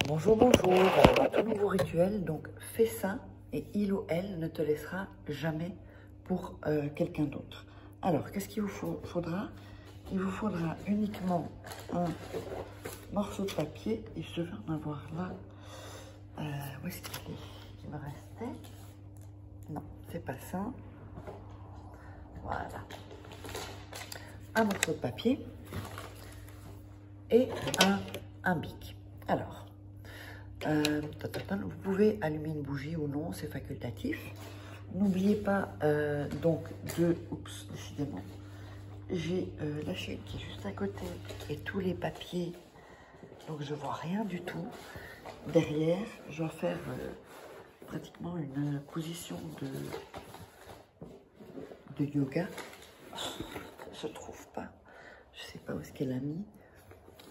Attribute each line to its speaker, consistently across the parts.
Speaker 1: Bonjour, bonjour. Alors, un tout nouveau rituel. Donc, fais ça et il ou elle ne te laissera jamais pour quelqu'un d'autre. Alors, qu'est-ce qu'il vous faudra? Il vous faudra uniquement un morceau de papier. Et je devais en avoir là. Où est-ce qu'il est? Il me restait. Non, c'est pas ça. Voilà. Un morceau de papier et un bic. Alors, vous pouvez allumer une bougie ou non, c'est facultatif. N'oubliez pas donc de... Oups, décidément. J'ai la chaîne qui est juste à côté et tous les papiers. Donc je vois rien du tout. Derrière, je dois faire pratiquement une position de yoga. Je ne trouve pas. Je ne sais pas où est-ce qu'elle a mis.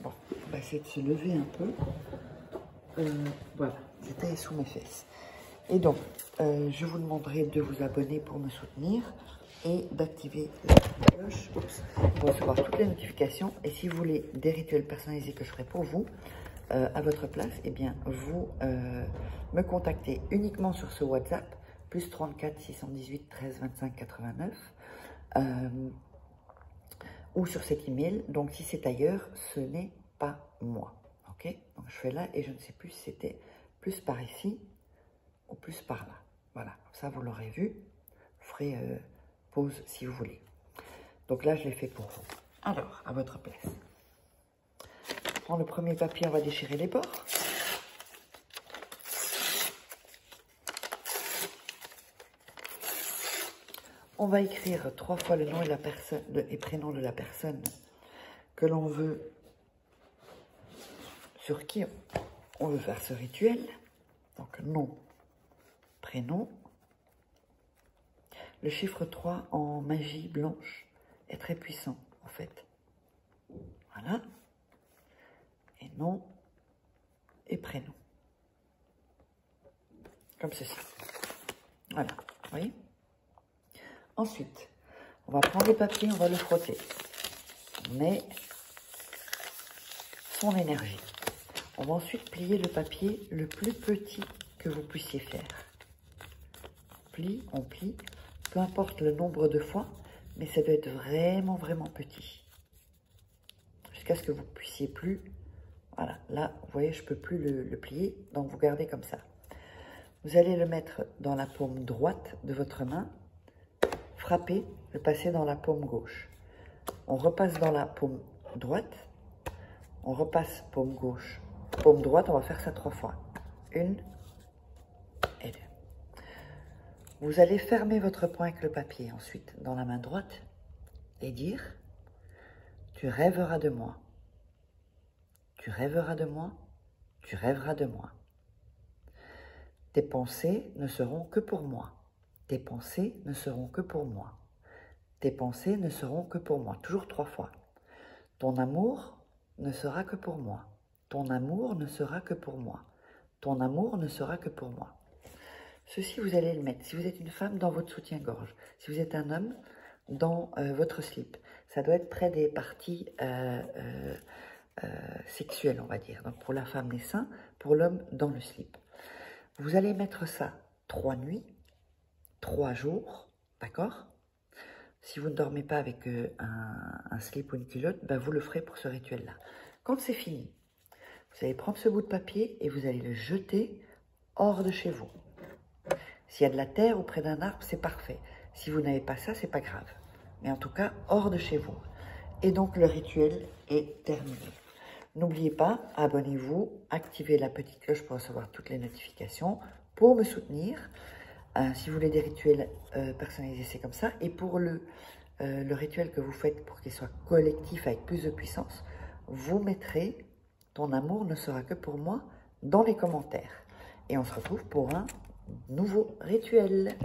Speaker 1: Bon, on va essayer de se lever un peu. Voilà, c'était sous mes fesses. Et donc, je vous demanderai de vous abonner pour me soutenir et d'activer la cloche pour recevoir toutes les notifications. Et si vous voulez des rituels personnalisés que je ferai pour vous, à votre place, eh bien, vous me contactez uniquement sur ce WhatsApp, plus 34 618 13 25 89, ou sur cet email. Donc, si c'est ailleurs, ce n'est pas moi. Ok? Donc, je fais là et je ne sais plus si c'était plus par ici ou plus par là. Voilà, ça vous l'aurez vu. Vous ferez pause si vous voulez. Donc là, je l'ai fait pour vous. Alors, à votre place. On prend le premier papier, on va déchirer les bords. On va écrire 3 fois le nom et la personne et prénom de la personne que l'on veut, sur qui on veut faire ce rituel. Donc nom, prénom. Le chiffre 3 en magie blanche est très puissant en fait. Voilà. Et nom et prénom. Comme ceci. Voilà. Vous voyez? Ensuite, on va prendre le papier, on va le frotter. On met son énergie. On va ensuite plier le papier le plus petit que vous puissiez faire. On plie, peu importe le nombre de fois, mais ça doit être vraiment, vraiment petit. Jusqu'à ce que vous puissiez plus. Voilà, là, vous voyez, je ne peux plus le plier, donc vous gardez comme ça. Vous allez le mettre dans la paume droite de votre main. Frapper, le passer dans la paume gauche. On repasse dans la paume droite. On repasse paume gauche. Paume droite, on va faire ça 3 fois. 1 et 2. Vous allez fermer votre poing avec le papier ensuite dans la main droite et dire « Tu rêveras de moi. Tu rêveras de moi. Tu rêveras de moi. Tes pensées ne seront que pour moi. Tes pensées ne seront que pour moi. Tes pensées ne seront que pour moi. » Toujours 3 fois. Ton amour ne sera que pour moi. Ton amour ne sera que pour moi. Ton amour ne sera que pour moi. Ceci, vous allez le mettre. Si vous êtes une femme, dans votre soutien-gorge. Si vous êtes un homme, dans votre slip. Ça doit être près des parties sexuelles, on va dire. Donc, pour la femme, les seins. Pour l'homme, dans le slip. Vous allez mettre ça 3 nuits, 3 jours, d'accord? Si vous ne dormez pas avec un slip ou une culotte, ben vous le ferez pour ce rituel-là. Quand c'est fini, vous allez prendre ce bout de papier et vous allez le jeter hors de chez vous. S'il y a de la terre ou près d'un arbre, c'est parfait. Si vous n'avez pas ça, c'est pas grave. Mais en tout cas, hors de chez vous. Et donc, le rituel est terminé. N'oubliez pas, abonnez-vous, activez la petite cloche pour recevoir toutes les notifications, pour me soutenir. Si vous voulez des rituels personnalisés, c'est comme ça. Et pour le rituel que vous faites pour qu'il soit collectif avec plus de puissance, vous mettrez « Ton amour ne sera que pour moi » dans les commentaires. Et on se retrouve pour un nouveau rituel.